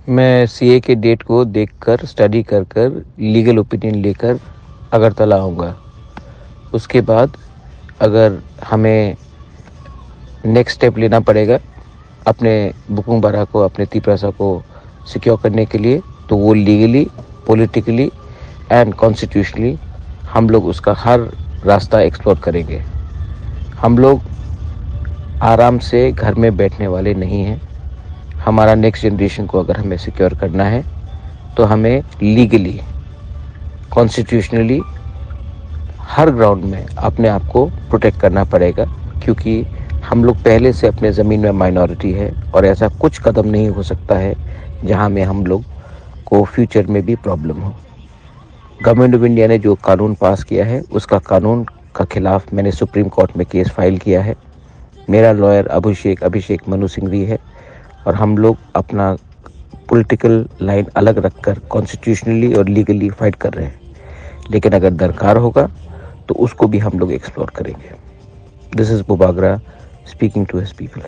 میں سی اے کے ڈیٹ کو دیکھ کر اسٹڈی کر لیگل اوپینین لے کر اگرتلہ آؤں گا. اس کے بعد اگر ہمیں نیکسٹ اسٹیپ لینا پڑے گا اپنے بکوں بارہ کو، اپنے تیپراسا کو سیکیور کرنے کے لیے، تو وہ لیگلی، پولیٹیکلی اینڈ کانسٹیٹیوشنلی ہم لوگ اس کا ہر راستہ ایکسپلور کریں گے. ہم لوگ آرام سے گھر میں بیٹھنے والے نہیں ہیں. ہمارا نیکسٹ جنریشن کو اگر ہمیں سیکیور کرنا ہے تو ہمیں لیگلی، کانسٹیٹیوشنلی ہر گراؤنڈ میں اپنے آپ کو پروٹیکٹ کرنا پڑے گا، کیونکہ ہم لوگ پہلے سے اپنے زمین میں مائنورٹی ہے، اور ایسا کچھ قدم نہیں ہو سکتا ہے جہاں میں ہم لوگ کو فیوچر میں بھی problem who. Government of India نے جو قانون پاس کیا ہے، اس کا قانون کا خلاف میں نے سپریم کورٹ میں کیس فائل کیا ہے. میرا لائر ابھیشیک منو سنگھوی ہے، اور ہم لوگ اپنا پولیٹیکل لائن الگ رکھ کر کانسٹیٹیوشنلی اور لیگلی فائٹ کر رہے ہیں. لیکن اگر درکار ہوگا تو اس کو بھی ہم لوگ ایکسپلور کریں گے. دس از بوباگرا اسپیکنگ ٹو ہز پیپل.